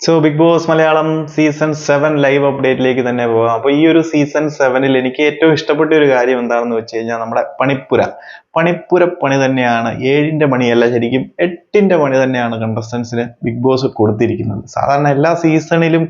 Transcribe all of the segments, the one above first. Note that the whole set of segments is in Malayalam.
Big boss Malayalam season 7 live അപ്ഡേറ്റിലേക്ക് തന്നെ പോകാം. അപ്പൊ ഈ ഒരു സീസൺ 7-ൽ എനിക്ക് ഏറ്റവും ഇഷ്ടപ്പെട്ട ഒരു കാര്യം എന്താണെന്ന് വെച്ച് കഴിഞ്ഞാൽ നമ്മുടെ പണിപ്പുര പണി തന്നെയാണ്. 7ന്റെ പണിയല്ല, ശരിക്കും 8ന്റെ പണി തന്നെയാണ് കണ്ടസ്റ്റൻസിന് ബിഗ് ബോസ് കൊടുത്തിരിക്കുന്നത്. സാധാരണ എല്ലാ സീസണിലും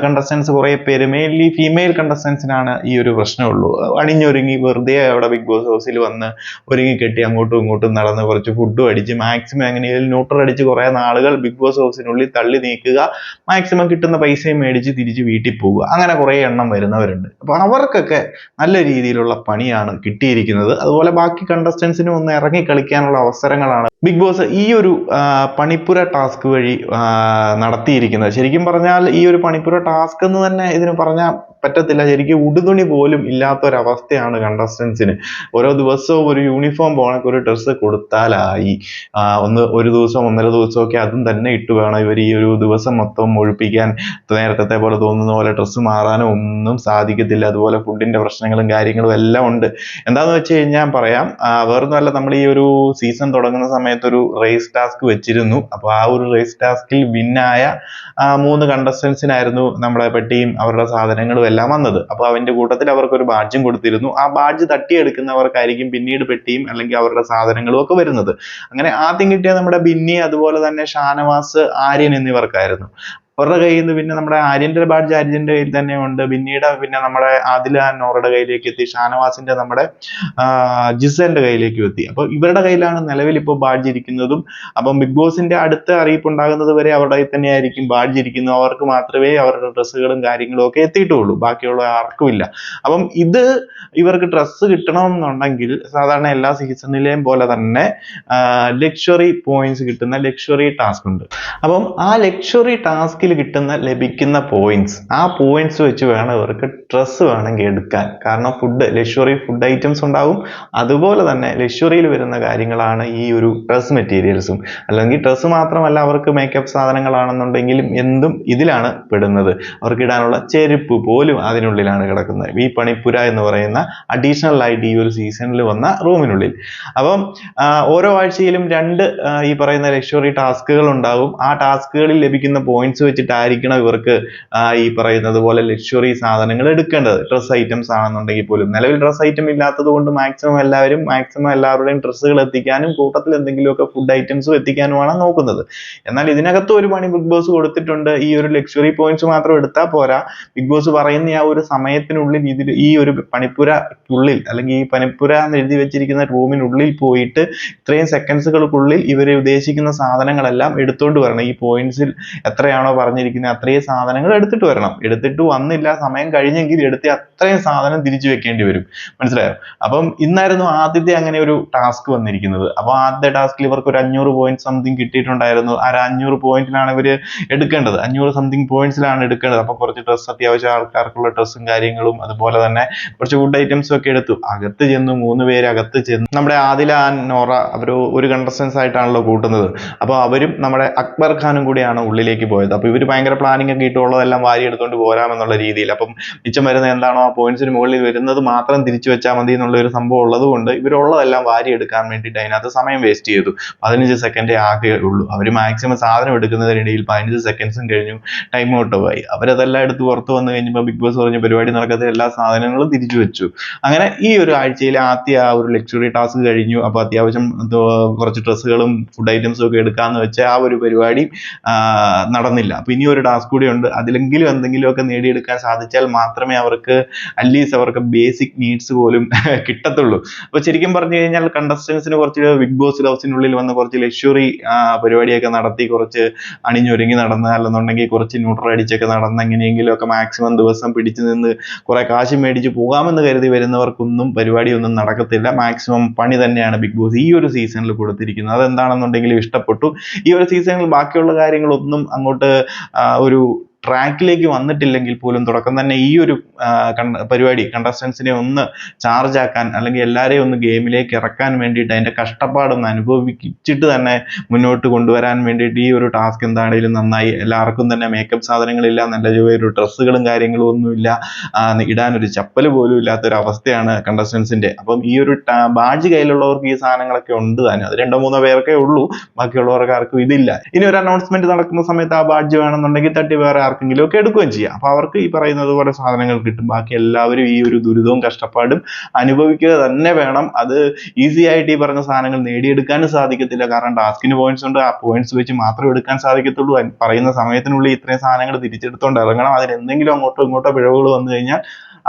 കണ്ടസ്റ്റൻസ് കുറെ പേര് മെയിൻലി ഫീമെയിൽ കണ്ടസ്റ്റൻസിനാണ് ഈ ഒരു പ്രശ്നമുള്ളൂ. അണിഞ്ഞൊരുങ്ങി വെറുതെ അവിടെ ബിഗ് ബോസ് ഹൗസിൽ വന്ന് ഒരുങ്ങി കെട്ടി അങ്ങോട്ടും ഇങ്ങോട്ടും നടന്ന് കുറച്ച് ഫുഡും അടിച്ച് മാക്സിമം എങ്ങനെയും ന്യൂട്രൽ അടിച്ച് കുറെ നാളുകൾ ബിഗ് ബോസ് ഹൗസിനുള്ളിൽ തള്ളി നീക്കുക, മാക്സിമം കിട്ടുന്ന പൈസയും മേടിച്ച് തിരിച്ച് വീട്ടിൽ പോവുക, അങ്ങനെ കുറെ എണ്ണം വരുന്നവരുണ്ട്. അപ്പൊ അവർക്കൊക്കെ നല്ല രീതിയിലുള്ള പണിയാണ് കിട്ടിയിരിക്കുന്നത്. അതുപോലെ ബാക്കി കണ്ടസ്റ്റൻസിനും ഒന്ന് ഇറങ്ങി കളിക്കാനുള്ള അവസരങ്ങളാണ് ബിഗ് ബോസ് ഈ ഒരു പണിപ്പുര ടാസ്ക് വഴി നടത്തിയിരിക്കുന്നത്. ശരിക്കും പറഞ്ഞാൽ ഈ ഒരു പണിപ്പുര ടാസ്ക് എന്ന് തന്നെ ഇതിന് പറഞ്ഞാൽ പറ്റത്തില്ല. ശരിക്കും ഉടുതുണി പോലും ഇല്ലാത്തൊരവസ്ഥയാണ് കണ്ടസ്റ്റൻസിന്. ഓരോ ദിവസവും ഒരു യൂണിഫോം പോണക്ക് ഒരു ഡ്രസ്സ് കൊടുത്താലായി. ഒരു ദിവസം 1.5 ദിവസമൊക്കെ അതും തന്നെ ഇട്ട് വേണം ഇവർ ഈ ഒരു ദിവസം മൊത്തം ഒഴിപ്പിക്കാൻ. നേരത്തെ പോലെ തോന്നുന്ന പോലെ ഡ്രസ്സ് മാറാനോ ഒന്നും സാധിക്കത്തില്ല. അതുപോലെ ഫുഡിന്റെ പ്രശ്നങ്ങളും കാര്യങ്ങളും എല്ലാം ഉണ്ട്. എന്താന്ന് വെച്ച് കഴിഞ്ഞാൽ പറയാം, വേറൊന്നുമല്ല, നമ്മൾ ഈ ഒരു സീസൺ തുടങ്ങുന്ന സമയത്ത് ഒരു റേസ് ടാസ്ക് വെച്ചിരുന്നു. അപ്പൊ ആ ഒരു റേസ് ടാസ്കിൽ വിന്നായ 3 കണ്ടസ്റ്റൻസിനായിരുന്നു നമ്മുടെ പെട്ടിയും അവരുടെ സാധനങ്ങളും എല്ലാം വന്നത്. അപ്പൊ അവന്റെ കൂട്ടത്തിൽ അവർക്ക് ഒരു ബാഡ്ജും കൊടുത്തിരുന്നു. ആ ബാഡ്ജ് തട്ടിയെടുക്കുന്നവർക്കായിരിക്കും പിന്നീട് പെട്ടിയും അല്ലെങ്കിൽ അവരുടെ സാധനങ്ങളും ഒക്കെ വരുന്നത്. അങ്ങനെ ആദ്യം കിട്ടിയ നമ്മുടെ ബിന്നി, അതുപോലെ തന്നെ ഷാനവാസ്, ആര്യൻ എന്നിവർക്കായിരുന്നു. അവരുടെ കയ്യിൽ നിന്ന് പിന്നെ നമ്മുടെ ആര്യന്റെ ബാഡ്ജ് ആര്യന്റെ കയ്യിൽ തന്നെ ഉണ്ട്. പിന്നീട് പിന്നെ നമ്മുടെ ആദില നോറയുടെ കയ്യിലേക്ക് എത്തി. ഷാനവാസിന്റെ നമ്മുടെ ജിസന്റെ കയ്യിലേക്ക് എത്തി. അപ്പൊ ഇവരുടെ കയ്യിലാണ് നിലവിൽ ഇപ്പോൾ ബാഡ്ജ് ഇരിക്കുന്നതും. അപ്പം ബിഗ് ബോസിന്റെ അടുത്ത അറിയിപ്പ് ഉണ്ടാകുന്നത് വരെ അവരുടെ കയ്യിൽ തന്നെയായിരിക്കും ബാഡ്ജ് ഇരിക്കുന്നത്. അവർക്ക് മാത്രമേ അവരുടെ ഡ്രസ്സുകളും കാര്യങ്ങളും ഒക്കെ എത്തിയിട്ടുള്ളൂ, ബാക്കിയുള്ള ആർക്കും ഇല്ല. അപ്പം ഇത് ഇവർക്ക് ഡ്രസ്സ് കിട്ടണമെന്നുണ്ടെങ്കിൽ സാധാരണ എല്ലാ സീസണിലെയും പോലെ തന്നെ ലക്ഷറി പോയിന്റ്സ് കിട്ടുന്ന ലക്ഷറി ടാസ്ക് ഉണ്ട്. അപ്പം ആ ലക്ഷറി ടാസ്കിൽ ലഭിക്കുന്ന പോയിന്റ്സ്, ആ പോയിന്റ്സ് വെച്ച് വേണം ഇവർക്ക് ഡ്രസ്സ് വേണമെങ്കിൽ എടുക്കാൻ. കാരണം ലക്ഷറി ഫുഡ് ഐറ്റംസ് ഉണ്ടാവും. അതുപോലെ തന്നെ ലക്ഷറിയിൽ വരുന്ന കാര്യങ്ങളാണ് ഈ ഒരു ഡ്രസ് മെറ്റീരിയൽസും. അല്ലെങ്കിൽ ഡ്രസ്സ് മാത്രമല്ല, അവർക്ക് മേക്കപ്പ് സാധനങ്ങളാണെന്നുണ്ടെങ്കിലും എന്തും ഇതിലാണ് പെടുന്നത്. അവർക്ക് ഇടാനുള്ള ചെരുപ്പ് പോലും അതിനുള്ളിലാണ് കിടക്കുന്നത്, ഈ പണിപ്പുര എന്ന് പറയുന്ന അഡീഷണൽ ആയിട്ട് ഈ ഒരു സീസണിൽ വന്ന റൂമിനുള്ളിൽ. അപ്പം ഓരോ ആഴ്ചയിലും 2 ഈ പറയുന്ന ലക്ഷറി ടാസ്കുകൾ ഉണ്ടാവും. ആ ടാസ്കുകളിൽ ലഭിക്കുന്ന പോയിന്റ്സ് വെച്ചിട്ടായിരിക്കണം ഇവർക്ക് ഈ പറയുന്നത് പോലെ ലക്ഷറി സാധനങ്ങൾ എടുക്കേണ്ടത്. ഡ്രസ് ഐറ്റംസ് ആണെന്നുണ്ടെങ്കിൽ പോലും നിലവിൽ ഡ്രസ് ഐറ്റം ഇല്ലാത്തത് കൊണ്ട് മാക്സിമം എല്ലാവരുടെയും ഡ്രസ്സുകൾ എത്തിക്കാനും കൂട്ടത്തിൽ എന്തെങ്കിലുമൊക്കെ ഫുഡ് ഐറ്റംസും എത്തിക്കാനുമാണ് നോക്കുന്നത്. എന്നാൽ ഇതിനകത്ത് ഒരു പണി ബിഗ് ബോസ് കൊടുത്തിട്ടുണ്ട്. ഈ ഒരു ലക്ഷറി പോയിന്റ്സ് മാത്രം എടുത്താൽ പോരാ, ബിഗ് ബോസ് പറയുന്ന ആ ഒരു സമയത്തിനുള്ളിൽ ഈ ഒരു പണിപ്പുരക്കുള്ളിൽ അല്ലെങ്കിൽ ഈ പണിപ്പുര എന്ന് എഴുതി വെച്ചിരിക്കുന്ന റൂമിനുള്ളിൽ പോയിട്ട് ഇത്രയും സെക്കൻഡ്സുകൾക്കുള്ളിൽ ഇവർ ഉദ്ദേശിക്കുന്ന സാധനങ്ങളെല്ലാം എടുത്തോണ്ട് വരണം. ഈ പോയിന്റ്സിൽ എത്രയാണോ പറഞ്ഞിരിക്കുന്നത് അത്രയും സാധനങ്ങൾ എടുത്തിട്ട് വരണം. എടുത്തിട്ട് വന്നില്ല, സമയം കഴിഞ്ഞെങ്കിൽ എടുത്ത് അത്രയും സാധനം തിരിച്ചു വെക്കേണ്ടി വരും. മനസ്സിലായോ? അപ്പം ഇന്നായിരുന്നു ആദ്യത്തെ അങ്ങനെ ഒരു ടാസ്ക് വന്നിരിക്കുന്നത്. അപ്പൊ ആദ്യത്തെ ടാസ്കിൽ ഇവർക്ക് ഒരു 500 പോയിന്റ് സംതിങ് കിട്ടിയിട്ടുണ്ടായിരുന്നു. ആ 500 പോയിന്റിലാണ് ഇവര് എടുക്കേണ്ടത്. 500 സംതിങ് പോയിന്റ്സിലാണ് എടുക്കേണ്ടത്. അപ്പൊ കുറച്ച് ഡ്രസ്സ്, അത്യാവശ്യം ആൾക്കാർക്കുള്ള ഡ്രസ്സും കാര്യങ്ങളും അതുപോലെ തന്നെ കുറച്ച് ഫുഡ് ഐറ്റംസും ഒക്കെ എടുത്തു. അകത്ത് ചെന്നു, 3 പേര് അകത്ത് ചെന്നു. നമ്മുടെ ആദില നോറ അവർ ഒരു കണ്ടസ്റ്റൻസ് ആയിട്ടാണല്ലോ കൂട്ടുന്നത്. അപ്പൊ അവരും നമ്മുടെ അക്ബർ ഖാനും കൂടിയാണ് ഉള്ളിലേക്ക് പോയത്. അപ്പൊ ഇവര് ഭയങ്കര പ്ലാനിങ് ഒക്കെ ഇട്ടുള്ളതെല്ലാം വാരി എടുത്തോണ്ട് പോരാമെന്നുള്ള രീതിയിൽ. അപ്പം മിച്ചം വരുന്ന എന്താണോ ആ പോയിന്റ്സിന് മുകളിൽ വരുന്നത് മാത്രം തിരിച്ചു വെച്ചാൽ മതി എന്നുള്ള ഒരു സംഭവം ഉള്ളത് കൊണ്ട് ഇവരുള്ളതെല്ലാം വാരി എടുക്കാൻ വേണ്ടിയിട്ട് അതിനകത്ത് സമയം വേസ്റ്റ് ചെയ്തു. 15 സെക്കൻഡേ ആകെ ഉള്ളൂ. അവർ മാക്സിമം സാധനം എടുക്കുന്നതിനിടയിൽ 15 സെക്കൻഡ്സും കഴിഞ്ഞു, ടൈം ഔട്ട് ആയി. അവരതെല്ലാം എടുത്ത് പുറത്ത് വന്നു കഴിഞ്ഞപ്പോൾ ബിഗ് ബോസ് പറഞ്ഞ പരിപാടി നടക്കാത്ത എല്ലാ സാധനങ്ങളും തിരിച്ചു വെച്ചു. അങ്ങനെ ഈ ഒരു ആഴ്ചയിൽ ആദ്യ ആ ഒരു ലക്ഷറി ടാസ്ക് കഴിഞ്ഞു. അപ്പൊ അത്യാവശ്യം കുറച്ച് ഡ്രസ്സുകളും ഫുഡ് ഐറ്റംസും ഒക്കെ എടുക്കാന്ന് വെച്ച ആ ഒരു പരിപാടി നടന്നില്ല. അപ്പൊ ഇനി ഒരു ടാസ്ക് കൂടി ഉണ്ട്. അതിലെങ്കിലും എന്തെങ്കിലുമൊക്കെ നേടിയെടുക്കാൻ സാധിച്ചാൽ മാത്രമേ അവർക്ക് അറ്റ്ലീസ്റ്റ് അവർക്ക് ബേസിക് നീഡ്സ് പോലും കിട്ടത്തുള്ളൂ. അപ്പൊ ശരിക്കും പറഞ്ഞു കഴിഞ്ഞാൽ കണ്ടസ്റ്റൻസിന് കുറച്ച് ബിഗ് ബോസ് ഹൗസിനുള്ളിൽ വന്ന് കുറച്ച് ലക്ഷറി പരിപാടിയൊക്കെ നടത്തി, കുറച്ച് അണിഞ്ഞൊരുങ്ങി നടന്ന്, അല്ലെന്നുണ്ടെങ്കിൽ കുറച്ച് ന്യൂട്രൽ അടിച്ചൊക്കെ നടന്ന് എങ്ങനെയെങ്കിലും ഒക്കെ മാക്സിമം ദിവസം പിടിച്ചു നിന്ന് കുറെ കാശ് മേടിച്ച് പോകാമെന്ന് കരുതി വരുന്നവർക്കൊന്നും പരിപാടിയൊന്നും നടക്കത്തില്ല. മാക്സിമം പണി തന്നെയാണ് ബിഗ് ബോസ് ഈ ഒരു സീസണിൽ കൊടുത്തിരിക്കുന്നത്. അതെന്താണെന്നുണ്ടെങ്കിലും ഇഷ്ടപ്പെട്ടു. ഈ ഒരു സീസണിൽ ബാക്കിയുള്ള കാര്യങ്ങളൊന്നും അങ്ങോട്ട് ഒരു ട്രാക്കിലേക്ക് വന്നിട്ടില്ലെങ്കിൽ പോലും തുടക്കം തന്നെ ഈ ഒരു പരിപാടി കണ്ടസ്റ്റൻസിനെ ഒന്ന് ചാർജ് ആക്കാൻ അല്ലെങ്കിൽ എല്ലാവരെയും ഒന്ന് ഗെയിമിലേക്ക് ഇറക്കാൻ വേണ്ടിയിട്ട് അതിന്റെ കഷ്ടപ്പാടൊന്ന് അനുഭവിച്ചിട്ട് തന്നെ മുന്നോട്ട് കൊണ്ടുവരാൻ വേണ്ടിയിട്ട് ഈ ഒരു ടാസ്ക് എന്താണെങ്കിലും നന്നായി. എല്ലാവർക്കും തന്നെ മേക്കപ്പ് സാധനങ്ങളില്ല, നല്ല ഒരു ഡ്രസ്സുകളും കാര്യങ്ങളും ഒന്നുമില്ല, ഇടാൻ ഒരു ചപ്പൽ പോലും ഇല്ലാത്തൊരു അവസ്ഥയാണ് കണ്ടസ്റ്റൻസിന്റെ. അപ്പം ഈ ഒരു ബാഡ്ജ് കയ്യിലുള്ളവർക്ക് ഈ സാധനങ്ങളൊക്കെ ഉണ്ട് തന്നെ. അത് 2-3 പേർക്കേ ഉള്ളൂ, ബാക്കിയുള്ളവർക്ക് ആർക്കും ഇതില്ല. ഇനി ഒരു അനൗൺസ്മെന്റ് നടക്കുന്ന സമയത്ത് ആ ബാഡ്ജ് വേണമെന്നുണ്ടെങ്കിൽ തട്ടി വേറെ ആർക്കെങ്കിലും ഒക്കെ എടുക്കുകയും ചെയ്യാം. അപ്പൊ അവർക്ക് ഈ പറയുന്നത് പോലെ സാധനങ്ങൾ കിട്ടും. ബാക്കി എല്ലാവരും ഈ ഒരു ദുരിതവും കഷ്ടപ്പാടും അനുഭവിക്കുക തന്നെ വേണം. അത് ഈസി ആയിട്ട് ഈ പറഞ്ഞ സാധനങ്ങൾ നേടിയെടുക്കാനും സാധിക്കത്തില്ല. കാരണം ടാസ്കിന് പോയിന്റ്സ് ഉണ്ട്, ആ പോയിന്റ്സ് വെച്ച് മാത്രമേ എടുക്കാൻ സാധിക്കത്തുള്ളൂ. പറയുന്ന സമയത്തിനുള്ളിൽ ഇത്രയും സാധനങ്ങൾ തിരിച്ചെടുത്തോണ്ട് ഇറങ്ങണം. അതിന് എന്തെങ്കിലും അങ്ങോട്ടോ ഇങ്ങോട്ടോ പിഴവുകൾ വന്നു കഴിഞ്ഞാൽ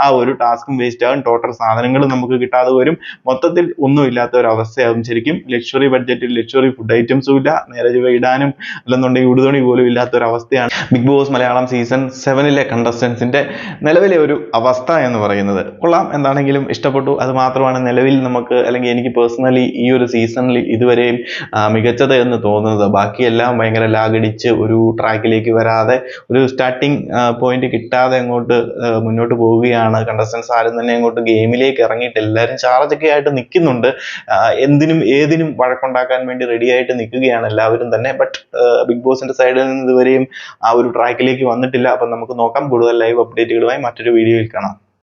ആ ഒരു ടാസ്കും വേസ്റ്റ് ആകും, ടോട്ടൽ സാധനങ്ങളും നമുക്ക് കിട്ടാതെ വരും. മൊത്തത്തിൽ ഒന്നും ഇല്ലാത്ത ഒരു അവസ്ഥയാകും. ശരിക്കും ലക്ഷറി ബഡ്ജറ്റിൽ ലക്ഷറി ഫുഡ് ഐറ്റംസും ഇല്ല, നേരെ ചൊവ്വേ ഇടാനും അല്ലെന്നുണ്ടെങ്കിൽ ഉടുതുണി പോലും ഇല്ലാത്ത ഒരു അവസ്ഥയാണ് ബിഗ് ബോസ് മലയാളം സീസൺ 7 കണ്ടസ്റ്റൻസിന്റെ നിലവിലെ ഒരു അവസ്ഥ എന്ന് പറയുന്നത്. കൊള്ളാം, എന്താണെങ്കിലും ഇഷ്ടപ്പെട്ടു. അത് മാത്രമാണ് നിലവിൽ നമുക്ക്, അല്ലെങ്കിൽ എനിക്ക് പേഴ്സണലി ഈ ഒരു സീസണിൽ ഇതുവരെയും മികച്ചത് എന്ന് തോന്നുന്നത്. ബാക്കിയെല്ലാം ഭയങ്കര ലാഗടിച്ച് ഒരു ട്രാക്കിലേക്ക് വരാതെ ഒരു സ്റ്റാർട്ടിങ് പോയിന്റ് കിട്ടാതെ അങ്ങോട്ട് മുന്നോട്ട് പോവുകയാണ്. കണ്ടസ്റ്റൻസ് ആരും തന്നെ അങ്ങോട്ട് ഗെയിമിലേക്ക് ഇറങ്ങിയിട്ട് എല്ലാവരും ചാർജൊക്കെ ആയിട്ട് നിൽക്കുന്നുണ്ട്. എന്തിനും ഏതിനും വഴക്കുണ്ടാക്കാൻ വേണ്ടി റെഡി ആയിട്ട് നിൽക്കുകയാണ് എല്ലാവരും തന്നെ. ബട്ട് ബിഗ് ബോസിന്റെ സൈഡിൽ നിന്ന് ഇതുവരെയും ആ ഒരു ട്രാക്കിലേക്ക് വന്നിട്ടില്ല. അപ്പം നമുക്ക് നോക്കാം. കൂടുതൽ ലൈവ് അപ്ഡേറ്റുകളുമായി മറ്റൊരു വീഡിയോയിൽ കാണാം.